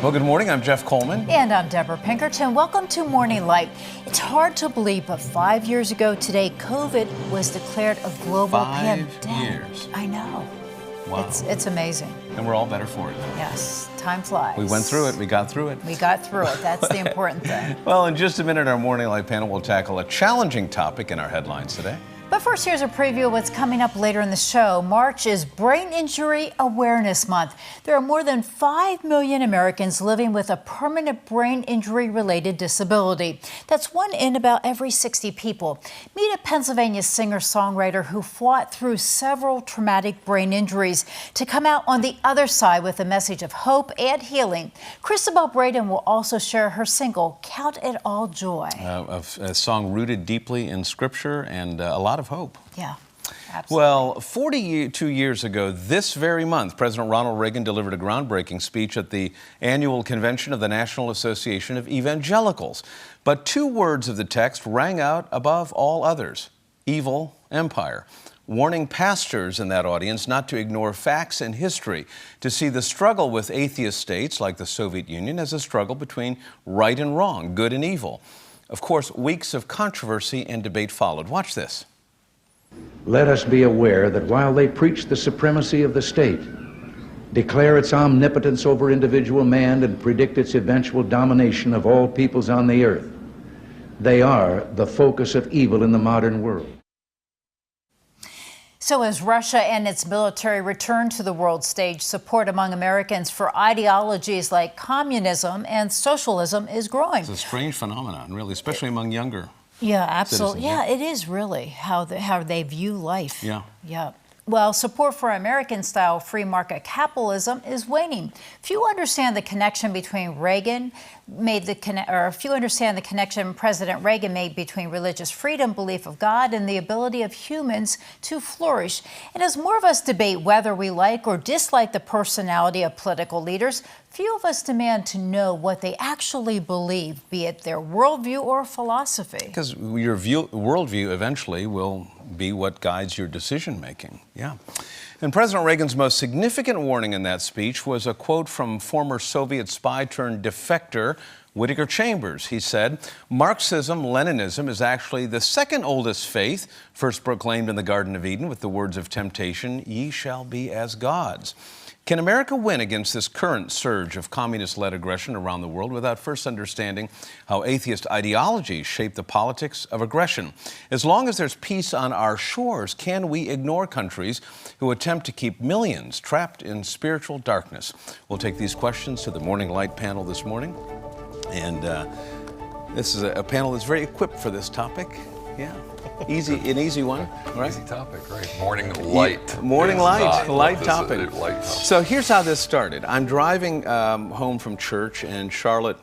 Well, good morning. I'm Jeff Coleman. And I'm Deborah Pinkerton. Welcome to Morning Light. It's hard to believe, but 5 years ago today, COVID was declared a global pandemic. 5 years. I know. Wow. It's amazing. And we're all better for it. Yes, time flies. We went through it. We got through it. We got through it. That's the important thing. Well, in just a minute, our Morning Light panel will tackle a challenging topic in our headlines today. But first, here's a preview of what's coming up later in the show. March is Brain Injury Awareness Month. There are more than 5 million Americans living with a permanent brain injury-related disability. That's one in about every 60 people. Meet a Pennsylvania singer-songwriter who fought through several traumatic brain injuries to come out on the other side with a message of hope and healing. Cristabelle Braden will also share her single, Count It All Joy. A song rooted deeply in Scripture and a lot of hope. Yeah, absolutely. Well, 42 years ago this very month, President Ronald Reagan delivered a groundbreaking speech at the annual convention of the National Association of Evangelicals. But two words of the text rang out above all others: evil empire, warning pastors in that audience not to ignore facts and history, to see the struggle with atheist states like the Soviet Union as a struggle between right and wrong, good and evil. Of course, weeks of controversy and debate followed. Watch this. Let us be aware that while they preach the supremacy of the state, declare its omnipotence over individual man, and predict its eventual domination of all peoples on the earth, they are the focus of evil in the modern world. So as Russia and its military return to the world stage, support among Americans for ideologies like communism and socialism is growing. It's a strange phenomenon, really, especially among younger. Yeah, absolutely. Citizens, yeah, it is really how they view life. Yeah. Yeah. Well, support for American-style free market capitalism is waning. Few understand the connection between few understand the connection President Reagan made between religious freedom, belief of God, and the ability of humans to flourish. And as more of us debate whether we like or dislike the personality of political leaders, few of us demand to know what they actually believe, be it their worldview or philosophy. Because your worldview eventually will be what guides your decision-making. Yeah. And President Reagan's most significant warning in that speech was a quote from former Soviet spy turned defector Whittaker Chambers. He said, "Marxism, Leninism is actually the second oldest faith, first proclaimed in the Garden of Eden with the words of temptation, 'Ye shall be as gods.'" Can America win against this current surge of communist-led aggression around the world without first understanding how atheist ideologies shape the politics of aggression? As long as there's peace on our shores, can we ignore countries who attempt to keep millions trapped in spiritual darkness? We'll take these questions to the Morning Light panel this morning. And this is a panel that's very equipped for this topic. Yeah. An easy one, right? Easy topic, right? Morning light. Morning light, light topic. Light. So here's how this started. I'm driving home from church, and Charlotte,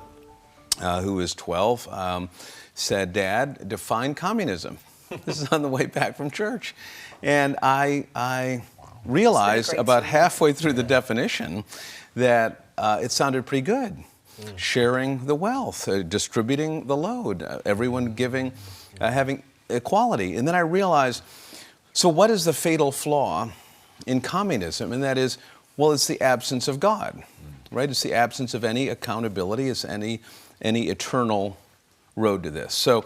who is 12, said, "Dad, define communism." This is on the way back from church. And I realized about halfway through the definition that it sounded pretty good. Sharing the wealth, distributing the load, everyone giving, having equality. And then I realized, so what is the fatal flaw in communism? And that is, well, it's the absence of God, right? It's the absence of any accountability, it's any eternal road to this. So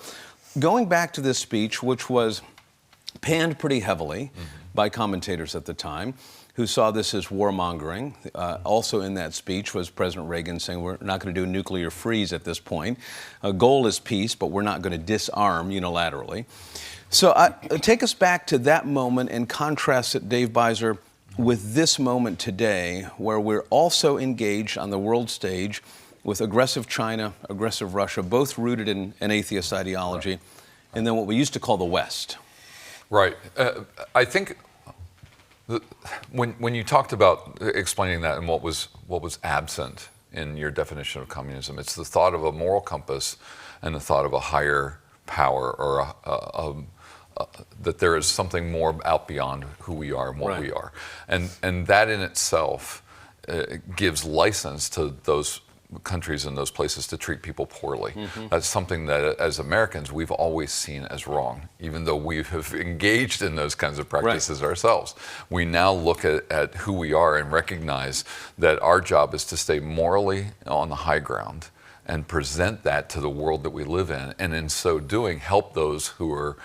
going back to this speech, which was panned pretty heavily by commentators at the time, who saw this as warmongering. Also in that speech was President Reagan saying we're not going to do a nuclear freeze at this point. Goal is peace, but we're not going to disarm unilaterally. So take us back to that moment and contrast it, Dave Biser, with this moment today where we're also engaged on the world stage with aggressive China, aggressive Russia, both rooted in an atheist ideology, and then what we used to call the West. Right. I think when you talked about explaining that and what was absent in your definition of communism, it's the thought of a moral compass and the thought of a higher power, or that there is something more out beyond who we are and what we are, and that in itself gives license to those countries in those places to treat people poorly. That's something that as Americans we've always seen as wrong, even though we have engaged in those kinds of practices ourselves. We now look at who we are and recognize that our job is to stay morally on the high ground and present that to the world that we live in, and in so doing help those who are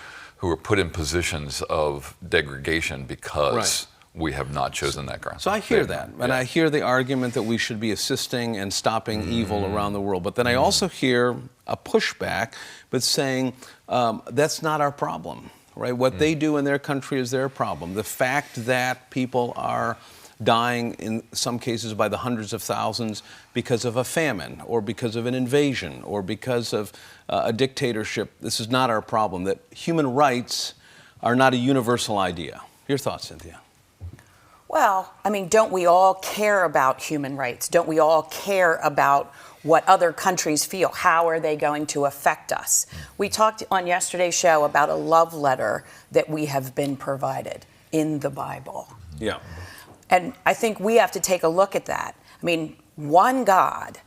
put in positions of degradation because we have not chosen that ground. So I hear that, and I hear the argument that we should be assisting and stopping evil around the world. But then I also hear a pushback, but saying that's not our problem, right? What they do in their country is their problem. The fact that people are dying in some cases by the hundreds of thousands because of a famine or because of an invasion or because of a dictatorship, this is not our problem. That human rights are not a universal idea. Your thoughts, Cynthia? Well, I mean, don't we all care about human rights? Don't we all care about what other countries feel? How are they going to affect us? We talked on yesterday's show about a love letter that we have been provided in the Bible. Yeah. And I think we have to take a look at that. I mean, one God.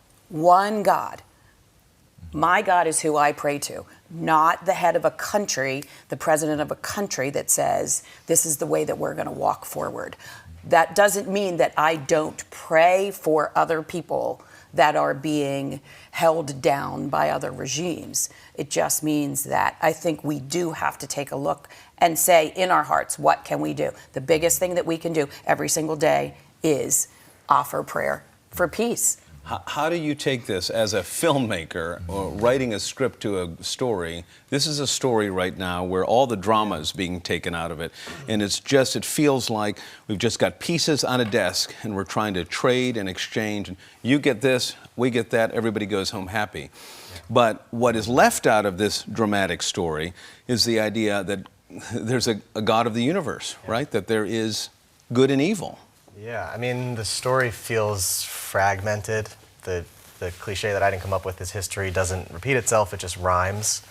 My God is who I pray to, not the head of a country, the president of a country that says, this is the way that we're going to walk forward. That doesn't mean that I don't pray for other people that are being held down by other regimes. It just means that I think we do have to take a look and say in our hearts, what can we do? The biggest thing that we can do every single day is offer prayer for peace. How do you take this as a filmmaker or writing a script to a story? This is a story right now where all the drama is being taken out of it. And it feels like we've just got pieces on a desk and we're trying to trade and exchange. And you get this, we get that, everybody goes home happy. But what is left out of this dramatic story is the idea that there's a God of the universe, right? That there is good and evil. Yeah, I mean, the story feels fragmented. The cliche that I didn't come up with is history doesn't repeat itself, it just rhymes.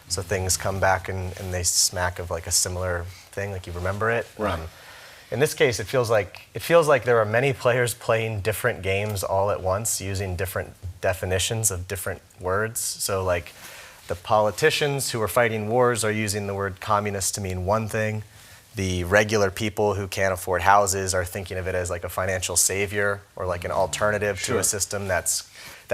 So things come back and they smack of like a similar thing, like you remember it. Right. In this case, it feels like there are many players playing different games all at once, using different definitions of different words. So like the politicians who are fighting wars are using the word communist to mean one thing. The regular people who can't afford houses are thinking of it as like a financial savior or like an alternative to a system that's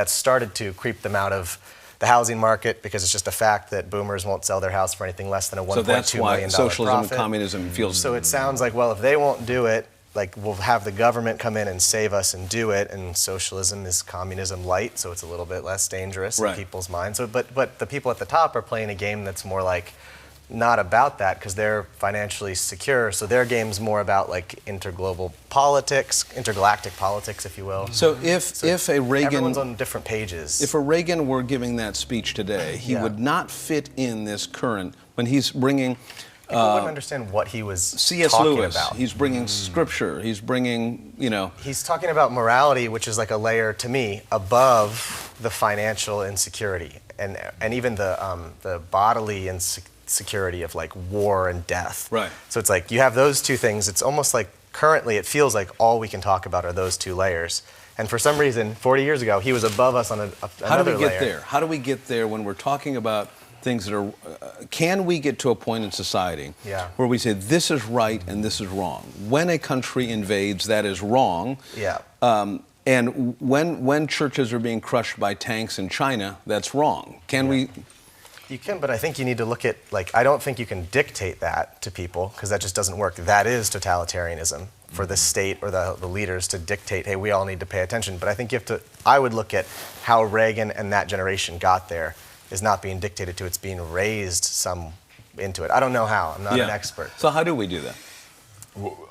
started to creep them out of the housing market because it's just a fact that boomers won't sell their house for anything less than a $1.2 million profit. So that's why socialism and communism feels... So it sounds like, well, if they won't do it, like we'll have the government come in and save us and do it, and socialism is communism light, so it's a little bit less dangerous in people's minds. So, but the people at the top are playing a game that's more like not about that because they're financially secure. So their game's more about like intergalactic politics, if you will. So if a Reagan... Everyone's on different pages. If a Reagan were giving that speech today, he would not fit in this current, when he's bringing... People wouldn't understand what he was C.S. talking Lewis, about. He's bringing scripture, he's bringing, He's talking about morality, which is like a layer, to me, above the financial insecurity and even the bodily insecurity of like war and death. Right. So it's like you have those two things. It's almost like currently it feels like all we can talk about are those two layers. And for some reason, 40 years ago, he was above us on another layer. How do we get there? How do we get there when we're talking about things that are... can we get to a point in society where we say this is right and this is wrong? When a country invades, that is wrong. Yeah. And when churches are being crushed by tanks in China, that's wrong. Can we... You can, but I think you need to look at, like, I don't think you can dictate that to people because that just doesn't work. That is totalitarianism for the state or the leaders to dictate, hey, we all need to pay attention. But I think you have to, I would look at how Reagan and that generation got there is not being dictated to, it's being raised into it. I don't know how, I'm not an expert. So how do we do that?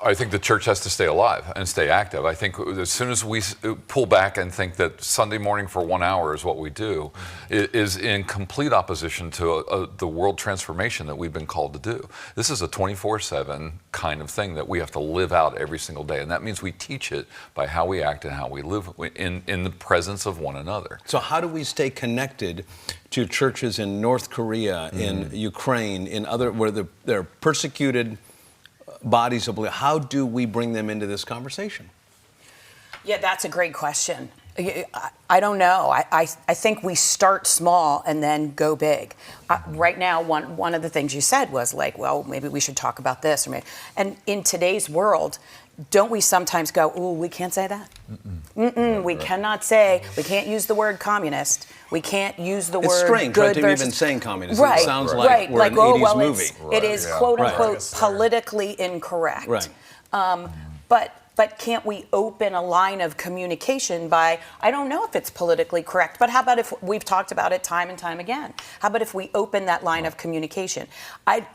I think the church has to stay alive and stay active. I think as soon as we pull back and think that Sunday morning for 1 hour is what we do, it is in complete opposition to the world transformation that we've been called to do. This is a 24/7 kind of thing that we have to live out every single day, and that means we teach it by how we act and how we live in the presence of one another. So how do we stay connected to churches in North Korea, in Ukraine, in other where they're persecuted bodies of belief? How do we bring them into this conversation? Yeah, that's a great question. I don't know. I think we start small and then go big. Right now, one of the things you said was like, well, maybe we should talk about this. And in today's world, don't we sometimes go, ooh, we can't say that? We cannot say, we can't use the word communist. We can't use the word It's strange, good right, to be versus... even saying communism. Right, It sounds like we're an oh, 80s well, movie. it is quote unquote politically incorrect. Right. But can't we open a line of communication by, I don't know if it's politically correct, but how about if we've talked about it time and time again? How about if we open that line of communication?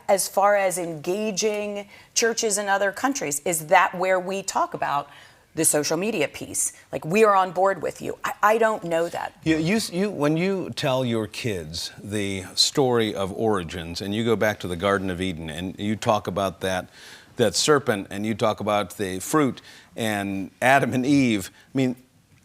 As far as engaging churches in other countries, is that where we talk about the social media piece? Like, we are on board with you. I don't know that. When you tell your kids the story of origins, and you go back to the Garden of Eden, and you talk about that serpent, and you talk about the fruit and Adam and Eve, I mean,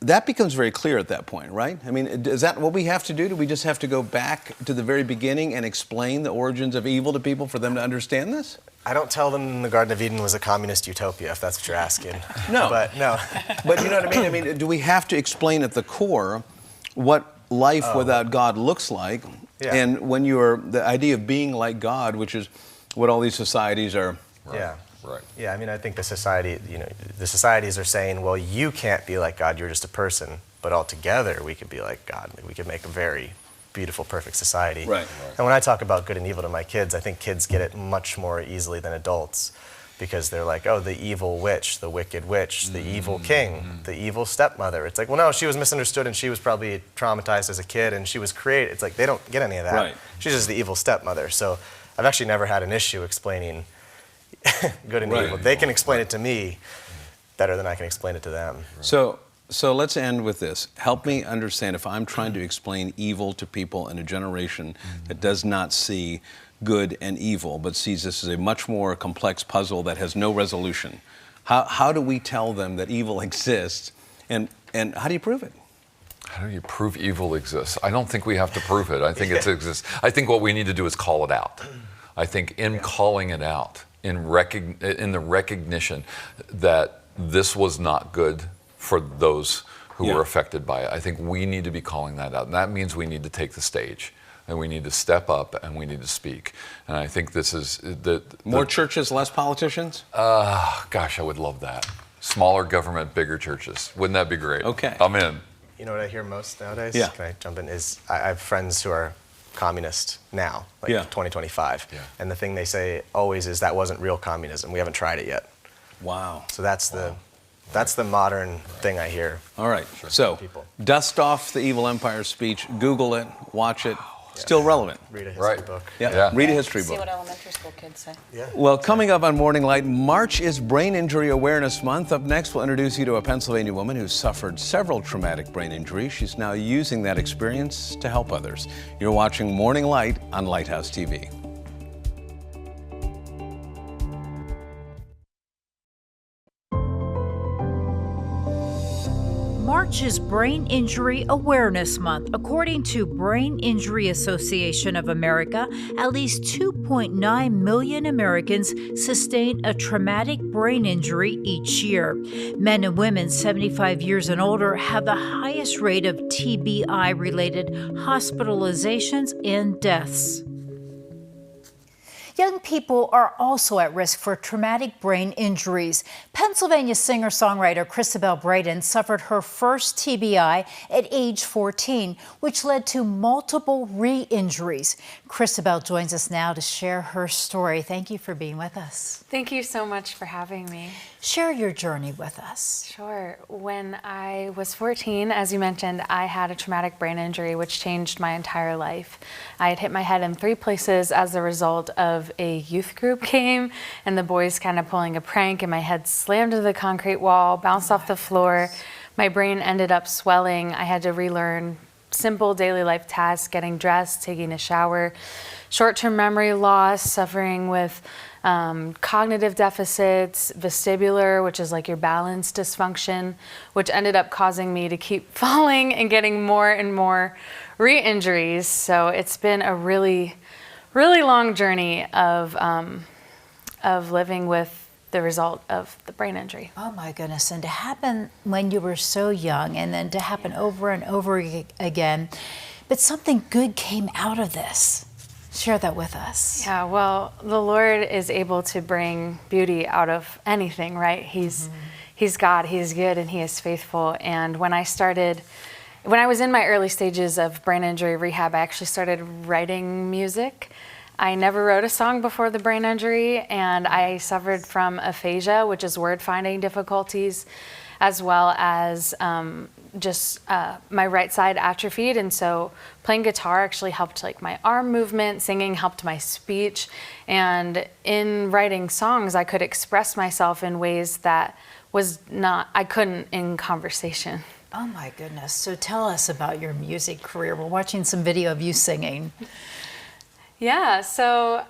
that becomes very clear at that point, right? I mean, is that what we have to do? Do we just have to go back to the very beginning and explain the origins of evil to people for them to understand this? I don't tell them the Garden of Eden was a communist utopia, if that's what you're asking. No. But no. But you know what I mean? I mean, do we have to explain at the core what life without God looks like? Yeah. And when the idea of being like God, which is what all these societies are. Yeah. Right. Yeah, I mean, I think the societies are saying, well, you can't be like God, you're just a person, but all together we could be like God. We could make a very beautiful, perfect society. Right. And when I talk about good and evil to my kids, I think kids get it much more easily than adults, because they're like, oh, the evil witch, the wicked witch, the evil king, the evil stepmother. It's like, well, no, she was misunderstood and she was probably traumatized as a kid and she was created. It's like, they don't get any of that. Right. She's just the evil stepmother. So I've actually never had an issue explaining good and evil. They can explain it to me better than I can explain it to them. So let's end with this. Help me understand, if I'm trying to explain evil to people in a generation that does not see good and evil, but sees this as a much more complex puzzle that has no resolution. How do we tell them that evil exists, and how do you prove it? How do you prove evil exists? I don't think we have to prove it. I think it exists. I think what we need to do is call it out. I think in calling it out, in the recognition that this was not good for those who were affected by it. I think we need to be calling that out. And that means we need to take the stage, and we need to step up, and we need to speak. And I think this is more churches, less politicians? Gosh, I would love that. Smaller government, bigger churches. Wouldn't that be great? Okay. I'm in. You know what I hear most nowadays? Yeah. Can I jump in? I have friends who are communist now, like 2025. Yeah. And the thing they say always is, that wasn't real communism. We haven't tried it yet. Wow. So that's the modern thing I hear. All right. So people. Dust off the Evil Empire speech. Google it. Watch it. Still relevant. Read a history book. Yeah. Read a history See book. what elementary school kids say. Yeah. Well, coming up on Morning Light, March is Brain Injury Awareness Month. Up next, we'll introduce you to a Pennsylvania woman who suffered several traumatic brain injuries. She's now using that experience to help others. You're watching Morning Light on Lighthouse TV. March is Brain Injury Awareness Month. According to Brain Injury Association of America, at least 2.9 million Americans sustain a traumatic brain injury each year. Men and women 75 years and older have the highest rate of TBI-related hospitalizations and deaths. Young people are also at risk for traumatic brain injuries. Pennsylvania singer-songwriter Cristabelle Braden suffered her first TBI at age 14, which led to multiple re-injuries. Cristabelle joins us now to share her story. Thank you for being with us. Thank you so much for having me. Share your journey with us. Sure. When I was 14, as you mentioned, I had a traumatic brain injury which changed my entire life. I had hit my head in 3 places as a result of a youth group game and the boys kind of pulling a prank, and my head slammed into the concrete wall, bounced off the floor. My brain ended up swelling. I had to relearn simple daily life tasks, getting dressed, taking a shower, short-term memory loss, suffering with cognitive deficits, vestibular, which is like your balance dysfunction, which ended up causing me to keep falling and getting more and more re-injuries. So it's been a really long journey of living with the result of the brain injury. Oh my goodness, and to happen when you were so young and then to happen over and over again. But something good came out of this. Share that with us. Yeah, well, the Lord is able to bring beauty out of anything, right? He's God, He's good, and He is faithful. And when I was in my early stages of brain injury rehab, I actually started writing music. I never wrote a song before the brain injury, and I suffered from aphasia, which is word finding difficulties, as well as my right side atrophied. And so playing guitar actually helped like my arm movement, singing helped my speech. And in writing songs, I could express myself in ways that I couldn't in conversation. Oh my goodness. So tell us about your music career. We're watching some video of you singing. Yeah, so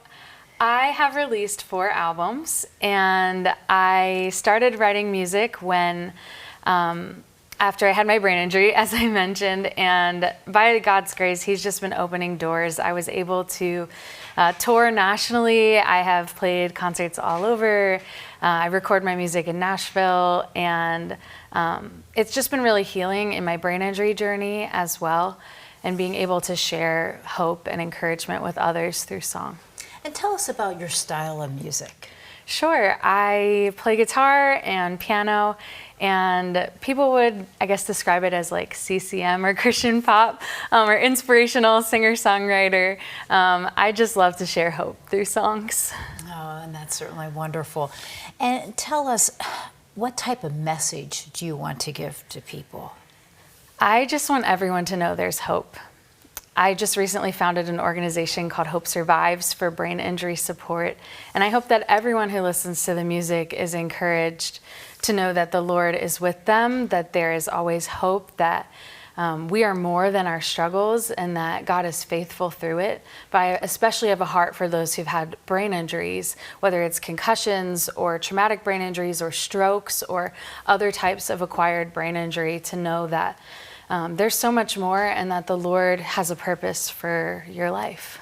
I have released 4 albums, and I started writing music when after I had my brain injury, as I mentioned, and by God's grace, He's just been opening doors. I was able to tour nationally. I have played concerts all over. I record my music in Nashville, and it's just been really healing in my brain injury journey as well, and being able to share hope and encouragement with others through song. And tell us about your style of music. Sure, I play guitar and piano, and people would, I guess, describe it as like CCM or Christian pop or inspirational singer-songwriter. I just love to share hope through songs. Oh, and that's certainly wonderful. And tell us, what type of message do you want to give to people? I just want everyone to know there's hope. I just recently founded an organization called Hope Survives for brain injury support, and I hope that everyone who listens to the music is encouraged to know that the Lord is with them, that there is always hope, that we are more than our struggles, and that God is faithful through it. But I especially have a heart for those who've had brain injuries, whether it's concussions or traumatic brain injuries or strokes or other types of acquired brain injury, to know that there's so much more, and that the Lord has a purpose for your life.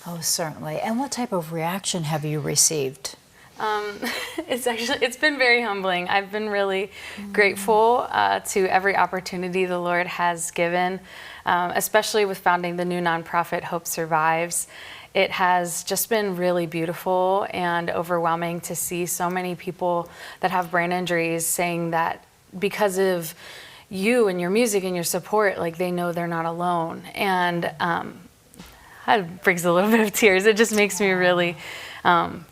Oh, certainly. And what type of reaction have you received? It's been very humbling. I've been really grateful to every opportunity the Lord has given, especially with founding the new nonprofit Hope Survives. It has just been really beautiful and overwhelming to see so many people that have brain injuries saying that because of you and your music and your support, like they know they're not alone. And that brings a little bit of tears. It just makes me really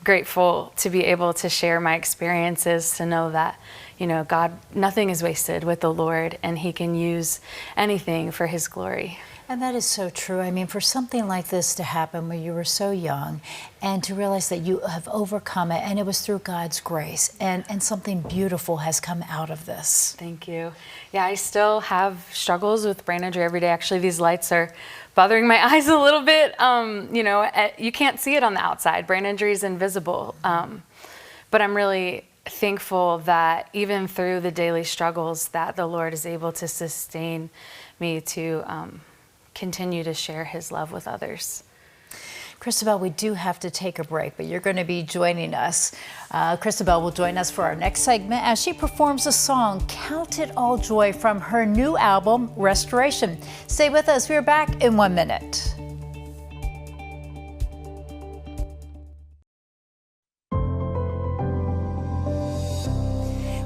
grateful to be able to share my experiences, to know that, you know, God, nothing is wasted with the Lord, and He can use anything for His glory. And that is so true. I mean, for something like this to happen when you were so young, and to realize that you have overcome it, and it was through God's grace, and something beautiful has come out of this. Thank you. Yeah, I still have struggles with brain injury every day. Actually, these lights are bothering my eyes a little bit. You know, you can't see it on the outside. Brain injury is invisible. But I'm really thankful that even through the daily struggles, that the Lord is able to sustain me to continue to share His love with others. Cristabelle, we do have to take a break, but you're going to be joining us. Cristabelle will join us for our next segment as she performs a song, Count It All Joy, from her new album, Restoration. Stay with us. We're back in 1 minute.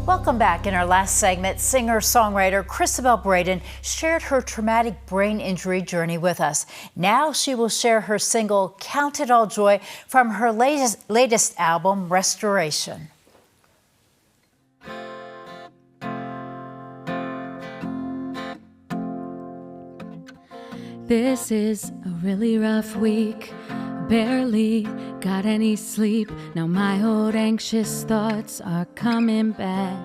Welcome back. In our last segment, singer-songwriter Cristabelle Braden shared her traumatic brain injury journey with us. Now she will share her single, Count It All Joy, from her latest album, Restoration. This is a really rough week. Barely got any sleep. Now my old anxious thoughts are coming back.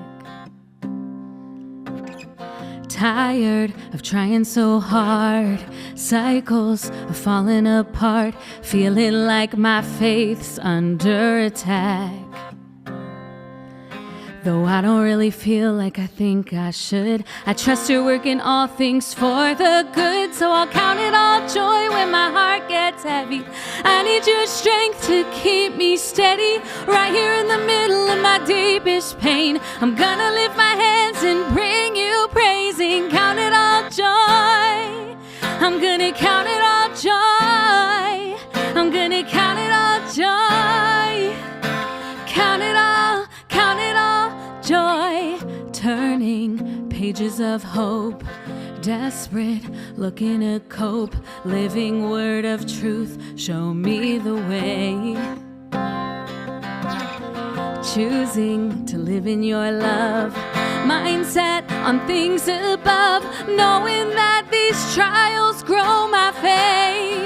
Tired of trying so hard. Cycles of falling apart. Feeling like my faith's under attack. Though I don't really feel like I think I should, I trust you're working all things for the good. So I'll count it all joy when my heart gets heavy. I need your strength to keep me steady. Right here in the middle of my deepest pain, I'm gonna lift my hands and bring you praising. Count it all joy. I'm gonna count it all joy. I'm gonna count it all joy. Count it all joy. Turning pages of hope. Desperate, looking to cope. Living word of truth, show me the way. Choosing to live in your love. Mindset on things above. Knowing that these trials grow my faith.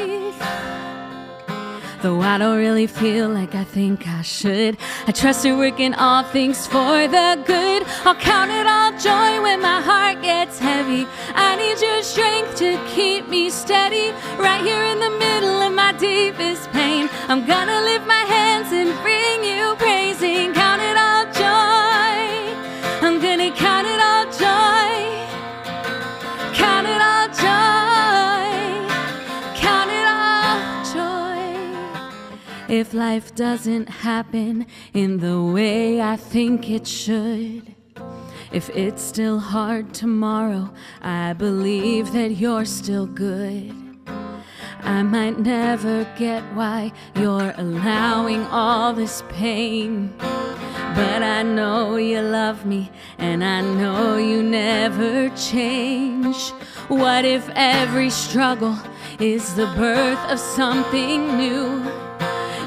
Though I don't really feel like I think I should, I trust you're working all things for the good. I'll count it all joy when my heart gets heavy. I need your strength to keep me steady. Right here in the middle of my deepest pain, I'm gonna lift my hands and bring you praising. Count it all joy. I'm gonna count it all joy. Count it all joy. Count it all joy. If life doesn't happen in the way I think it should, if it's still hard tomorrow, I believe that you're still good. I might never get why you're allowing all this pain, but I know you love me, and I know you never change. What if every struggle is the birth of something new?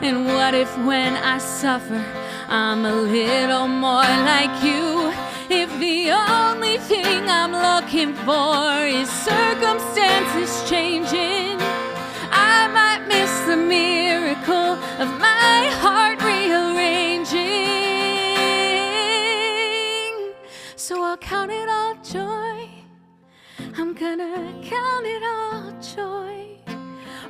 And what if when I suffer, I'm a little more like you? If the only thing I'm looking for is circumstances changing, I might miss the miracle of my heart rearranging. So I'll count it all joy. I'm gonna count it all joy.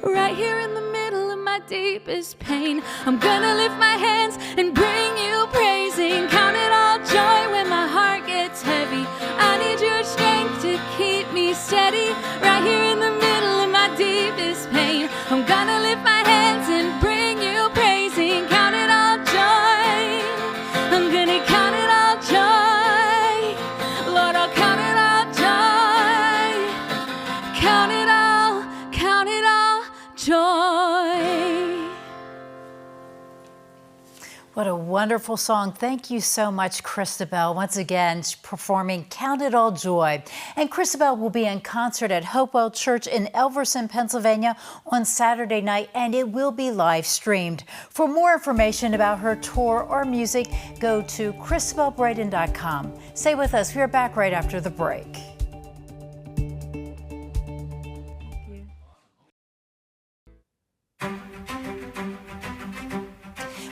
Right here in the middle of my deepest pain, I'm gonna lift my hands and bring you praising. Count it all joy when my heart gets heavy. I need your strength to keep me steady. Right here in the middle of my deepest pain, I'm gonna lift my hands and bring you praising. Count it all joy. I'm gonna count it all joy. Lord, I'll count it all joy. Count it all joy. What a wonderful song. Thank you so much, Cristabelle. Once again, performing Count It All Joy. And Cristabelle will be in concert at Hopewell Church in Elverson, Pennsylvania on Saturday night, and it will be live streamed. For more information about her tour or music, go to CristabelleBraden.com. Stay with us. We're back right after the break.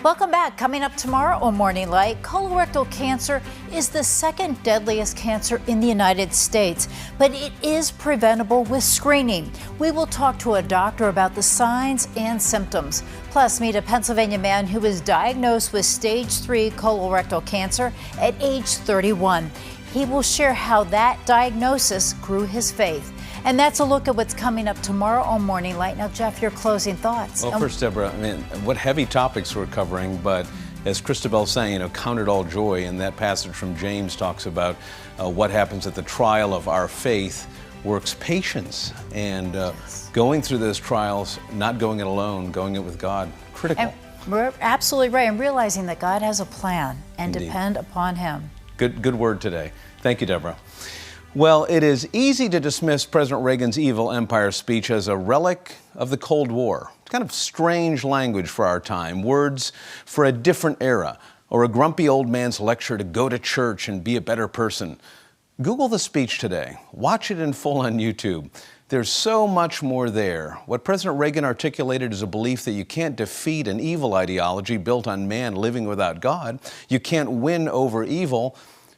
Welcome back. Coming up tomorrow on Morning Light, colorectal cancer is the second deadliest cancer in the United States, but it is preventable with screening. We will talk to a doctor about the signs and symptoms. Plus, meet a Pennsylvania man who was diagnosed with stage 3 colorectal cancer at age 31. He will share how that diagnosis grew his faith. And that's a look at what's coming up tomorrow on Morning Light. Now, Jeff, your closing thoughts. Well, first, Deborah, I mean, what heavy topics we're covering, but as Cristabelle's saying, count it all joy, and that passage from James talks about what happens at the trial of our faith works patience, and going through those trials, not going it alone, going it with God, critical. And we're absolutely right, and realizing that God has a plan and Indeed. Depend upon Him. Good word today. Thank you, Deborah. Well, it is easy to dismiss President Reagan's evil empire speech as a relic of the Cold War. It's kind of strange language for our time, words for a different era, or a grumpy old man's lecture to go to church and be a better person. Google the speech today. Watch it in full on YouTube. There's so much more there. What President Reagan articulated is a belief that you can't defeat an evil ideology built on man living without God. You can't win over evil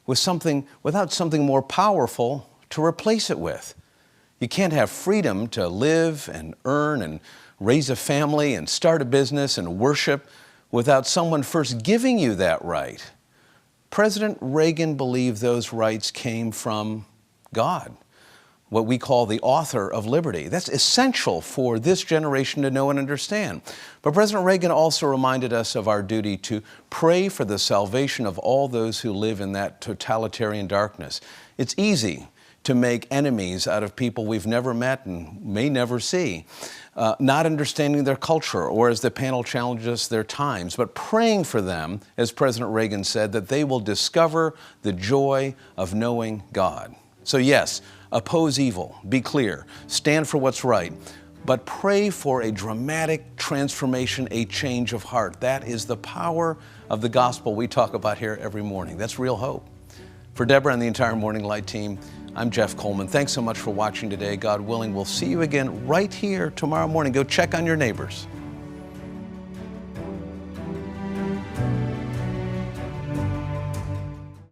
without something more powerful to replace it with. You can't have freedom to live and earn and raise a family and start a business and worship without someone first giving you that right. President Reagan believed those rights came from God, what we call the author of liberty. That's essential for this generation to know and understand. But President Reagan also reminded us of our duty to pray for the salvation of all those who live in that totalitarian darkness. It's easy to make enemies out of people we've never met and may never see, not understanding their culture, or as the panel challenged us, their times, but praying for them, as President Reagan said, that they will discover the joy of knowing God. So yes, oppose evil, be clear, stand for what's right, but pray for a dramatic transformation, a change of heart. That is the power of the gospel we talk about here every morning. That's real hope. For Deborah and the entire Morning Light team, I'm Jeff Coleman. Thanks so much for watching today. God willing, we'll see you again right here tomorrow morning. Go check on your neighbors.